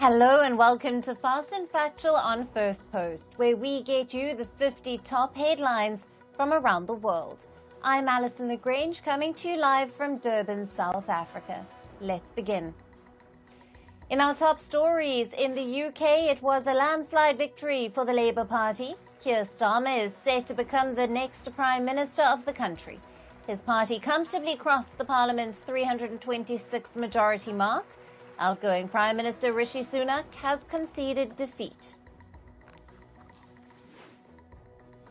Hello and welcome to Fast and Factual on Firstpost, where we get you the 50 top headlines from around the world. I'm Alison LaGrange, coming to you live from Durban, South Africa. Let's begin. In our top stories, in the UK, it was a landslide victory for the Labour Party. Keir Starmer is set to become the next Prime Minister of the country. His party comfortably crossed the Parliament's 326 majority mark. Outgoing Prime Minister Rishi Sunak has conceded defeat.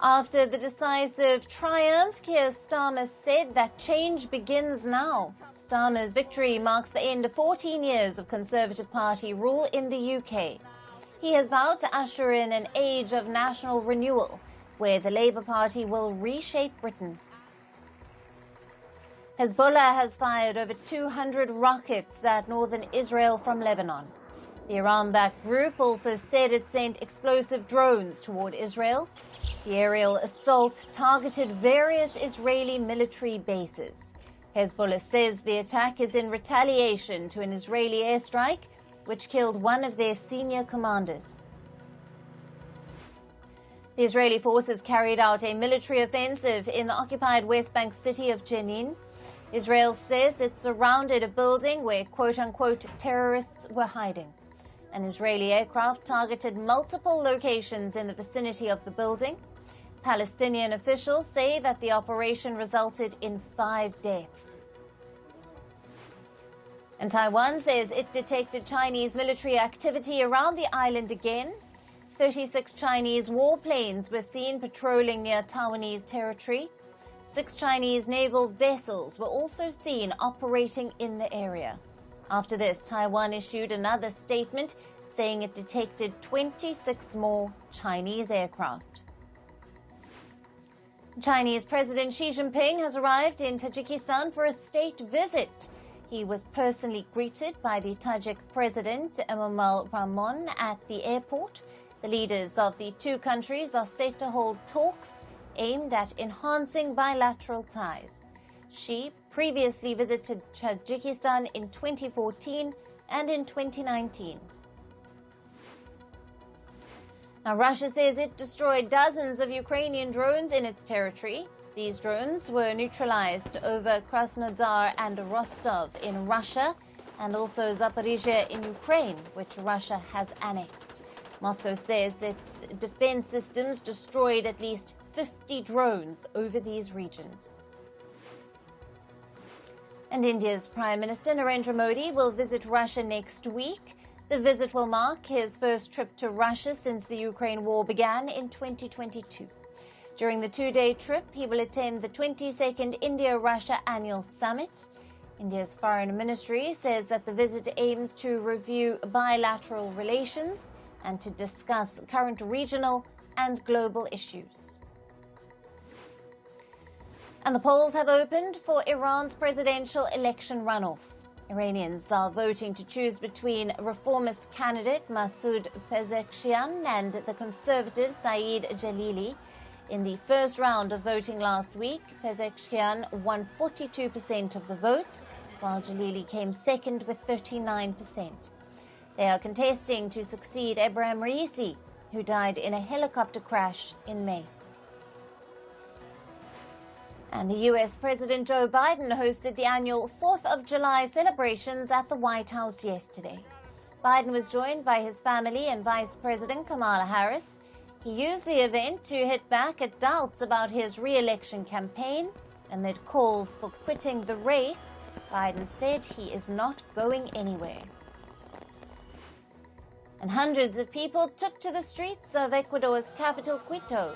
After the decisive triumph, Keir Starmer said that change begins now. Starmer's victory marks the end of 14 years of Conservative Party rule in the UK. He has vowed to usher in an age of national renewal, where the Labour Party will reshape Britain. Hezbollah has fired over 200 rockets at northern Israel from Lebanon. The Iran-backed group also said it sent explosive drones toward Israel. The aerial assault targeted various Israeli military bases. Hezbollah says the attack is in retaliation to an Israeli airstrike, which killed one of their senior commanders. The Israeli forces carried out a military offensive in the occupied West Bank city of Jenin. Israel says it surrounded a building where quote-unquote terrorists were hiding. An Israeli aircraft targeted multiple locations in the vicinity of the building. Palestinian officials say that the operation resulted in 5 deaths. And Taiwan says it detected Chinese military activity around the island again. 36 Chinese warplanes were seen patrolling near Taiwanese territory. 6 Chinese naval vessels were also seen operating in the area. After this, Taiwan issued another statement saying it detected 26 more Chinese aircraft. Chinese President Xi Jinping has arrived in Tajikistan for a state visit. He was personally greeted by the Tajik President Emomali Rahmon at the airport. The leaders of the two countries are set to hold talks aimed at enhancing bilateral ties. Xi previously visited Tajikistan in 2014 and in 2019. Now, Russia says it destroyed dozens of Ukrainian drones in its territory. These drones were neutralized over Krasnodar and Rostov in Russia, and also Zaporizhia in Ukraine, which Russia has annexed. Moscow says its defense systems destroyed at least 50 drones over these regions. And India's Prime Minister Narendra Modi will visit Russia next week. The visit will mark his first trip to Russia since the Ukraine war began in 2022. During the 2-day trip, he will attend the 22nd India-Russia Annual Summit. India's Foreign Ministry says that the visit aims to review bilateral relations and to discuss current regional and global issues. And the polls have opened for Iran's presidential election runoff. Iranians are voting to choose between reformist candidate Masoud Pezeshkian and the conservative Saeed Jalili. In the first round of voting last week, Pezeshkian won 42% of the votes, while Jalili came second with 39%. They are contesting to succeed Ebrahim Raisi, who died in a helicopter crash in May. And the U.S. President Joe Biden hosted the annual 4th of July celebrations at the White House yesterday. Biden was joined by his family and Vice President Kamala Harris. He used the event to hit back at doubts about his re-election campaign. Amid calls for quitting the race, Biden said he is not going anywhere. And hundreds of people took to the streets of Ecuador's capital, Quito.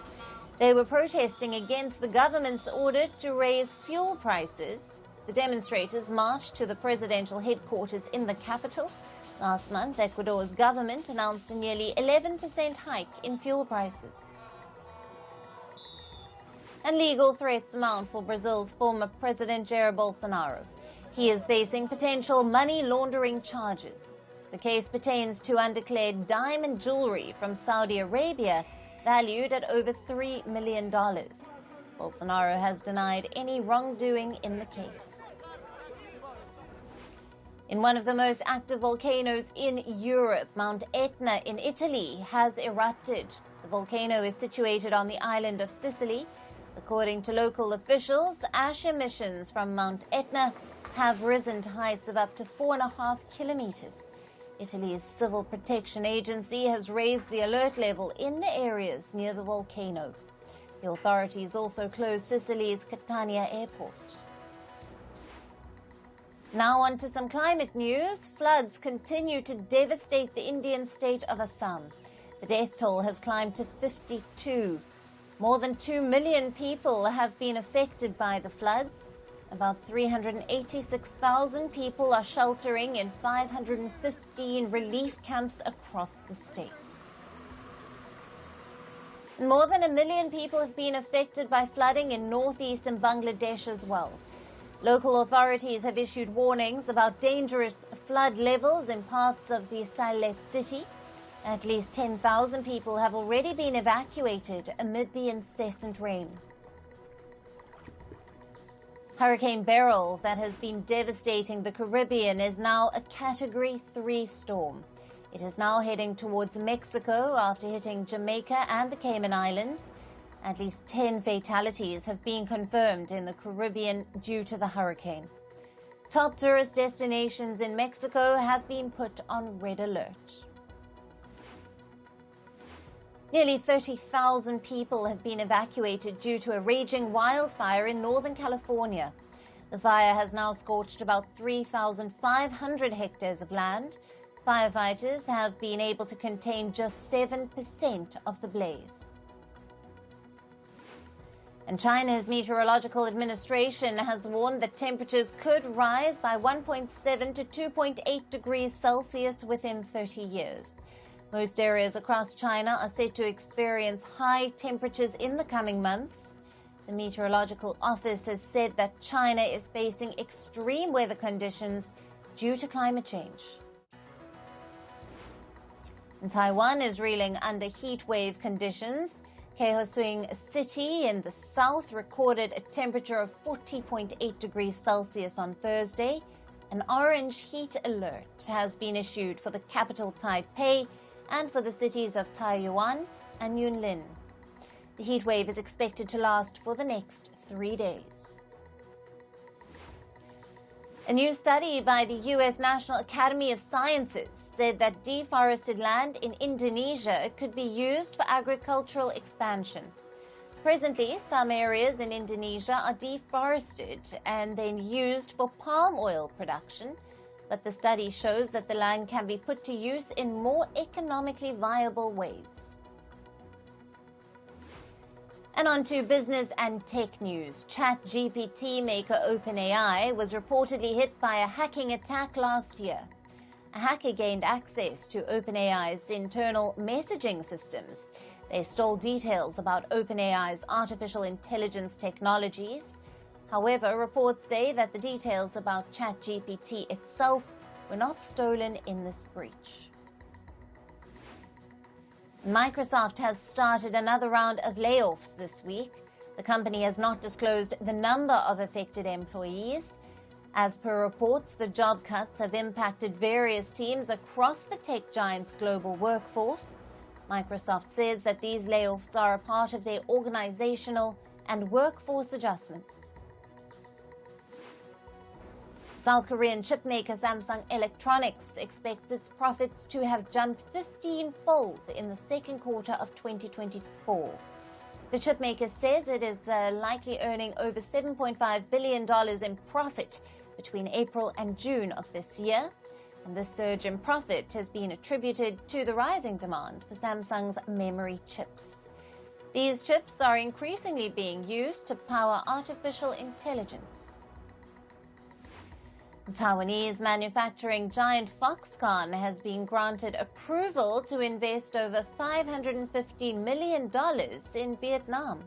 They were protesting against the government's order to raise fuel prices. The demonstrators marched to the presidential headquarters in the capital. Last month, Ecuador's government announced a nearly 11% hike in fuel prices. And legal threats mount for Brazil's former president Jair Bolsonaro. He is facing potential money laundering charges. The case pertains to undeclared diamond jewelry from Saudi Arabia, valued at over $3 million. Bolsonaro has denied any wrongdoing in the case. In one of the most active volcanoes in Europe, Mount Etna in Italy has erupted. The volcano is situated on the island of Sicily. According to local officials, ash emissions from Mount Etna have risen to heights of up to 4.5 kilometers. Italy's Civil Protection Agency has raised the alert level in the areas near the volcano. The authorities also closed Sicily's Catania airport. Now on to some climate news. Floods continue to devastate the Indian state of Assam. The death toll has climbed to 52. More than 2 million people have been affected by the floods. About 386,000 people are sheltering in 515 relief camps across the state. More than 1 million people have been affected by flooding in northeastern Bangladesh as well. Local authorities have issued warnings about dangerous flood levels in parts of the Sylhet city. At least 10,000 people have already been evacuated amid the incessant rain. Hurricane Beryl, that has been devastating the Caribbean, is now a Category 3 storm. It is now heading towards Mexico after hitting Jamaica and the Cayman Islands. At least 10 fatalities have been confirmed in the Caribbean due to the hurricane. Top tourist destinations in Mexico have been put on red alert. Nearly 30,000 people have been evacuated due to a raging wildfire in Northern California. The fire has now scorched about 3,500 hectares of land. Firefighters have been able to contain just 7% of the blaze. And China's Meteorological Administration has warned that temperatures could rise by 1.7 to 2.8 degrees Celsius within 30 years. Most areas across China are set to experience high temperatures in the coming months. The Meteorological Office has said that China is facing extreme weather conditions due to climate change. And Taiwan is reeling under heat wave conditions. Kaohsiung City in the south recorded a temperature of 40.8 degrees Celsius on Thursday. An orange heat alert has been issued for the capital Taipei and for the cities of Taiyuan and Yunlin. The heat wave is expected to last for the next 3 days. A new study by the U.S. National Academy of Sciences said that deforested land in Indonesia could be used for agricultural expansion. Presently, some areas in Indonesia are deforested and then used for palm oil production, but the study shows that the land can be put to use in more economically viable ways. And on to business and tech news. ChatGPT maker OpenAI was reportedly hit by a hacking attack last year. A hacker gained access to OpenAI's internal messaging systems. They stole details about OpenAI's artificial intelligence technologies. However, reports say that the details about ChatGPT itself were not stolen in this breach. Microsoft has started another round of layoffs this week. The company has not disclosed the number of affected employees. As per reports, the job cuts have impacted various teams across the tech giant's global workforce. Microsoft says that these layoffs are a part of their organizational and workforce adjustments. South Korean chipmaker Samsung Electronics expects its profits to have jumped 15-fold in the second quarter of 2024. The chipmaker says it is likely earning over $7.5 billion in profit between April and June of this year. And this surge in profit has been attributed to the rising demand for Samsung's memory chips. These chips are increasingly being used to power artificial intelligence. Taiwanese manufacturing giant Foxconn has been granted approval to invest over $550 million in Vietnam.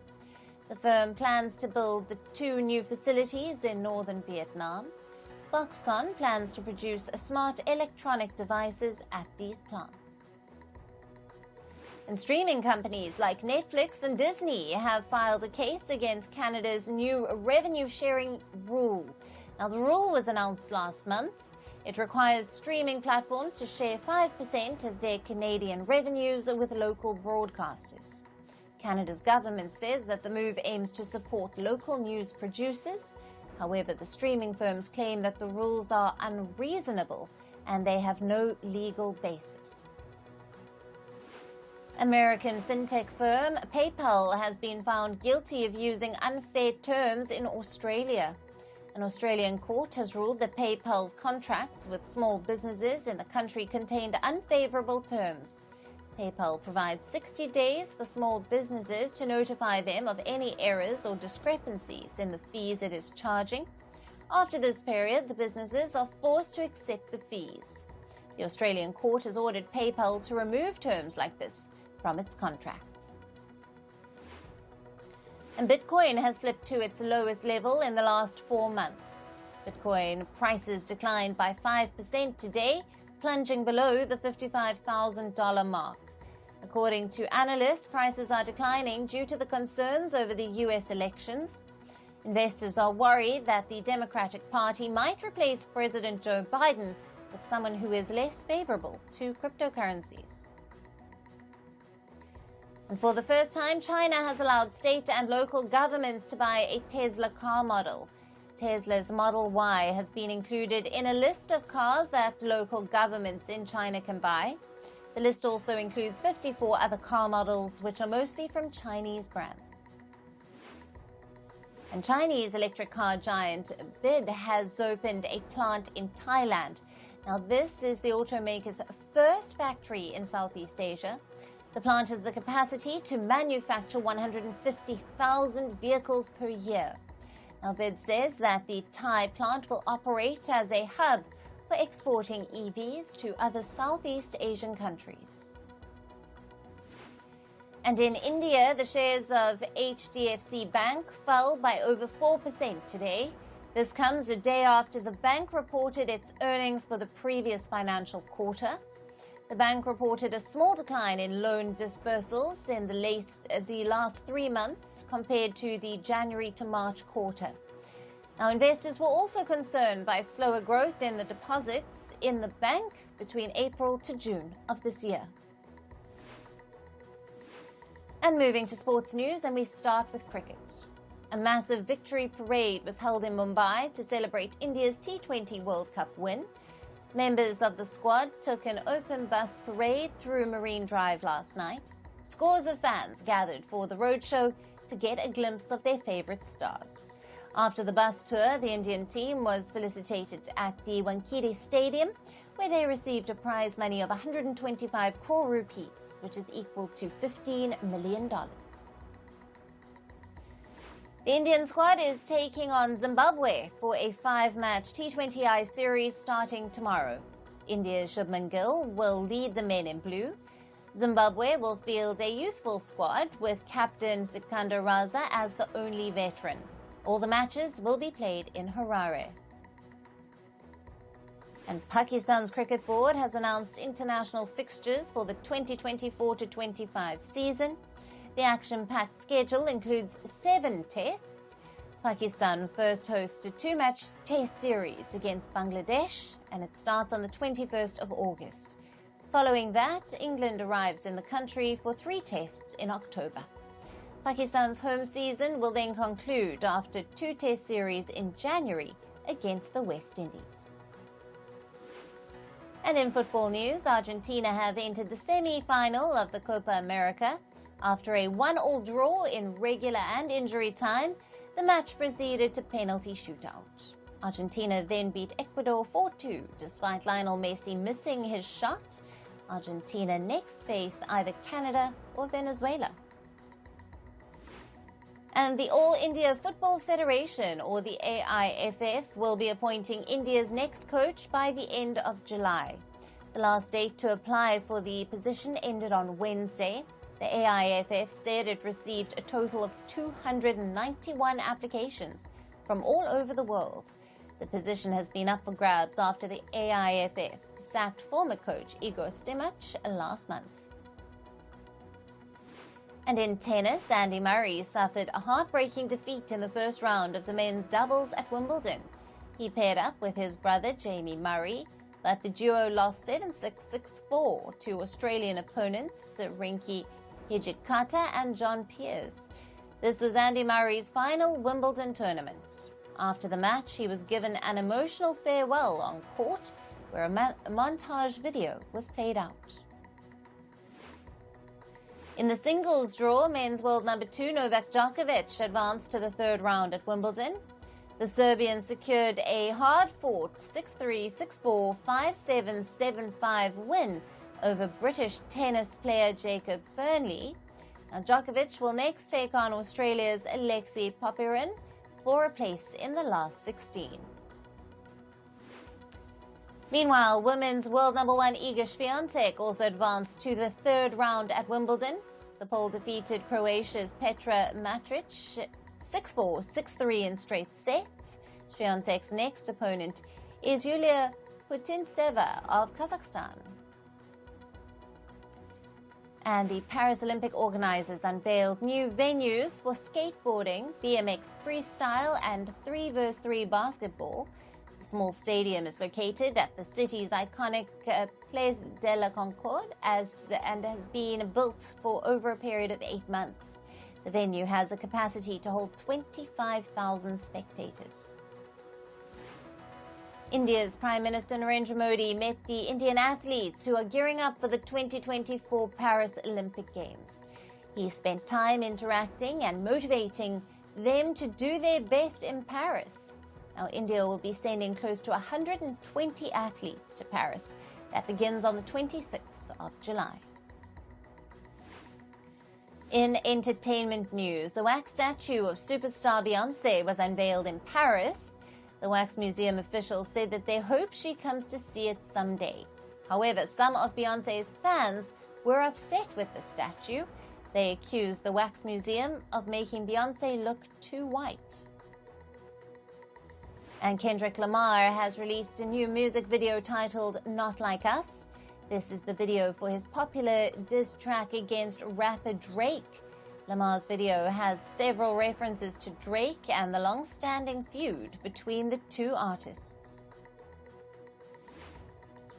The firm plans to build the 2 new facilities in northern Vietnam. Foxconn plans to produce smart electronic devices at these plants. And streaming companies like Netflix and Disney have filed a case against Canada's new revenue-sharing rule. Now, the rule was announced last month. It requires streaming platforms to share 5% of their Canadian revenues with local broadcasters. Canada's government says that the move aims to support local news producers. However, the streaming firms claim that the rules are unreasonable and they have no legal basis. American fintech firm PayPal has been found guilty of using unfair terms in Australia. An Australian court has ruled that PayPal's contracts with small businesses in the country contained unfavorable terms. PayPal provides 60 days for small businesses to notify them of any errors or discrepancies in the fees it is charging. After this period, the businesses are forced to accept the fees. The Australian court has ordered PayPal to remove terms like this from its contracts. And Bitcoin has slipped to its lowest level in the last 4 months. Bitcoin prices declined by 5% today, plunging below the $55,000 mark. According to analysts, prices are declining due to the concerns over the U.S. elections. Investors are worried that the Democratic Party might replace President Joe Biden with someone who is less favorable to cryptocurrencies. And for the first time, China has allowed state and local governments to buy a Tesla car model. Tesla's Model Y has been included in a list of cars that local governments in China can buy. The list also includes 54 other car models, which are mostly from Chinese brands. And Chinese electric car giant BYD has opened a plant in Thailand. Now, this is the automaker's first factory in Southeast Asia. The plant has the capacity to manufacture 150,000 vehicles per year. Now, BYD says that the Thai plant will operate as a hub for exporting EVs to other Southeast Asian countries. And in India, the shares of HDFC Bank fell by over 4% today. This comes a day after the bank reported its earnings for the previous financial quarter. The bank reported a small decline in loan disbursals in the last 3 months compared to the January to March quarter. Now, investors were also concerned by slower growth in the deposits in the bank between April to June of this year. And moving to sports news, and we start with cricket. A massive victory parade was held in Mumbai to celebrate India's T20 World Cup win. Members of the squad took an open bus parade through Marine Drive last night. Scores of fans gathered for the roadshow to get a glimpse of their favourite stars. After the bus tour, the Indian team was felicitated at the Wankhede Stadium, where they received a prize money of 125 crore rupees, which is equal to $15 million. The Indian squad is taking on Zimbabwe for a 5-match T20I series starting tomorrow. India's Shubman Gill will lead the men in blue. Zimbabwe will field a youthful squad with captain Sikandar Raza as the only veteran. All the matches will be played in Harare. And Pakistan's cricket board has announced international fixtures for the 2024-25 season. The action-packed schedule includes 7 tests. Pakistan first hosts a 2-match test series against Bangladesh, and it starts on the 21st of August. Following that, England arrives in the country for 3 tests in October. Pakistan's home season will then conclude after 2 test series in January against the West Indies. And in football news, Argentina have entered the semi-final of the Copa America. After a 1-1 draw in regular and injury time, the match proceeded to penalty shootout. Argentina then beat Ecuador 4-2, despite Lionel Messi missing his shot. Argentina next face either Canada or Venezuela. And the All India Football Federation, or the AIFF, will be appointing India's next coach by the end of July. The last date to apply for the position ended on Wednesday. The AIFF said it received a total of 291 applications from all over the world. The position has been up for grabs after the AIFF sacked former coach Igor Stimac last month. And in tennis, Andy Murray suffered a heartbreaking defeat in the first round of the men's doubles at Wimbledon. He paired up with his brother Jamie Murray but the duo lost 7-6, 6-4 to Australian opponents Rinky Hijikata and John Peers. This was Andy Murray's final Wimbledon tournament. After the match, he was given an emotional farewell on court, where a montage video was played out. In the singles draw, men's world number 2 Novak Djokovic advanced to the third round at Wimbledon. The Serbian secured a hard-fought 6-3, 6-4, 5-7, 7-5 win over British tennis player Jacob Fernley. Now, Djokovic will next take on Australia's Alexei Popyrin for a place in the last 16. Meanwhile, women's world number 1 Iga Swiatek also advanced to the third round at Wimbledon. The Pole defeated Croatia's Petra Matric 6-4, 6-3 in straight sets. Swiatek's next opponent is Yulia Putintseva of Kazakhstan. And the Paris Olympic organizers unveiled new venues for skateboarding, BMX freestyle, and 3x3 basketball. The small stadium is located at the city's iconic Place de la Concorde and has been built for over a period of 8 months. The venue has a capacity to hold 25,000 spectators. India's Prime Minister Narendra Modi met the Indian athletes who are gearing up for the 2024 Paris Olympic Games. He spent time interacting and motivating them to do their best in Paris. Now, India will be sending close to 120 athletes to Paris. That begins on the 26th of July. In entertainment news, a wax statue of superstar Beyoncé was unveiled in Paris. The Wax Museum officials said that they hope she comes to see it someday. However, some of Beyoncé's fans were upset with the statue. They accused the Wax Museum of making Beyoncé look too white. And Kendrick Lamar has released a new music video titled Not Like Us. This is the video for his popular diss track against rapper Drake. Lamar's video has several references to Drake and the long-standing feud between the two artists.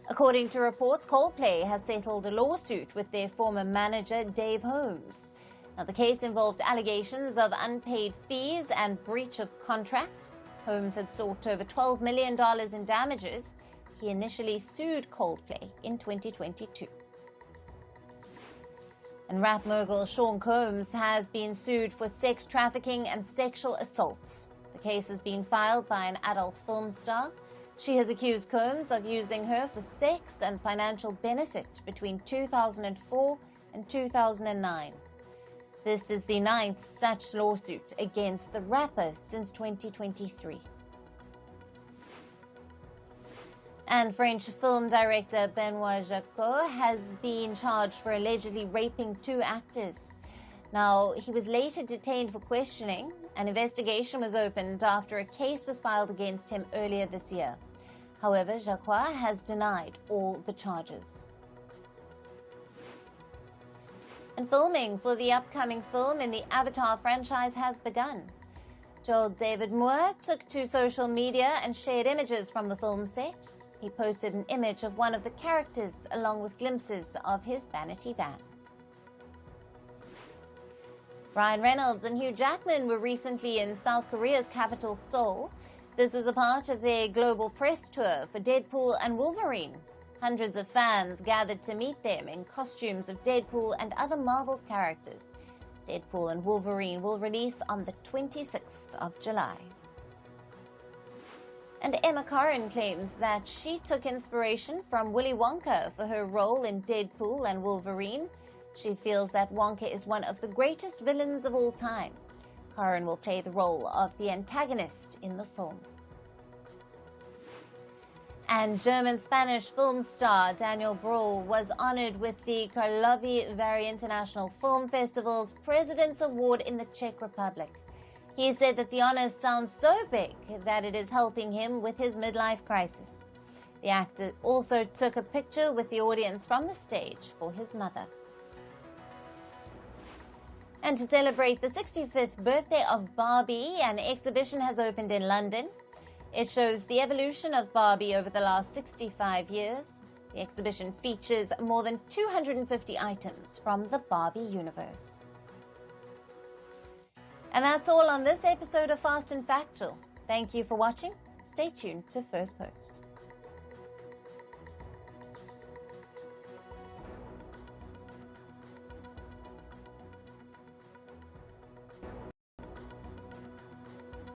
According to reports, Coldplay has settled a lawsuit with their former manager, Dave Holmes. Now, the case involved allegations of unpaid fees and breach of contract. Holmes had sought over $12 million in damages. He initially sued Coldplay in 2022. And rap mogul Sean Combs has been sued for sex trafficking and sexual assaults. The case has been filed by an adult film star. She has accused Combs of using her for sex and financial benefit between 2004 and 2009. This is the 9th such lawsuit against the rapper since 2023. And French film director Benoit Jacquot has been charged for allegedly raping 2 actors. Now, he was later detained for questioning. An investigation was opened after a case was filed against him earlier this year. However, Jacquot has denied all the charges. And filming for the upcoming film in the Avatar franchise has begun. Joel David Moore took to social media and shared images from the film set. He posted an image of one of the characters along with glimpses of his vanity van. Ryan Reynolds and Hugh Jackman were recently in South Korea's capital, Seoul. This was a part of their global press tour for Deadpool and Wolverine. Hundreds of fans gathered to meet them in costumes of Deadpool and other Marvel characters. Deadpool and Wolverine will release on the 26th of July. And Emma Corrin claims that she took inspiration from Willy Wonka for her role in Deadpool and Wolverine. She feels that Wonka is one of the greatest villains of all time. Corrin will play the role of the antagonist in the film. And German-Spanish film star Daniel Brühl was honored with the Karlovy Vary International Film Festival's President's Award in the Czech Republic. He said that the honor sounds so big that it is helping him with his midlife crisis. The actor also took a picture with the audience from the stage for his mother. And to celebrate the 65th birthday of Barbie, an exhibition has opened in London. It shows the evolution of Barbie over the last 65 years. The exhibition features more than 250 items from the Barbie universe. And that's all on this episode of Fast and Factual. Thank you for watching. Stay tuned to Firstpost.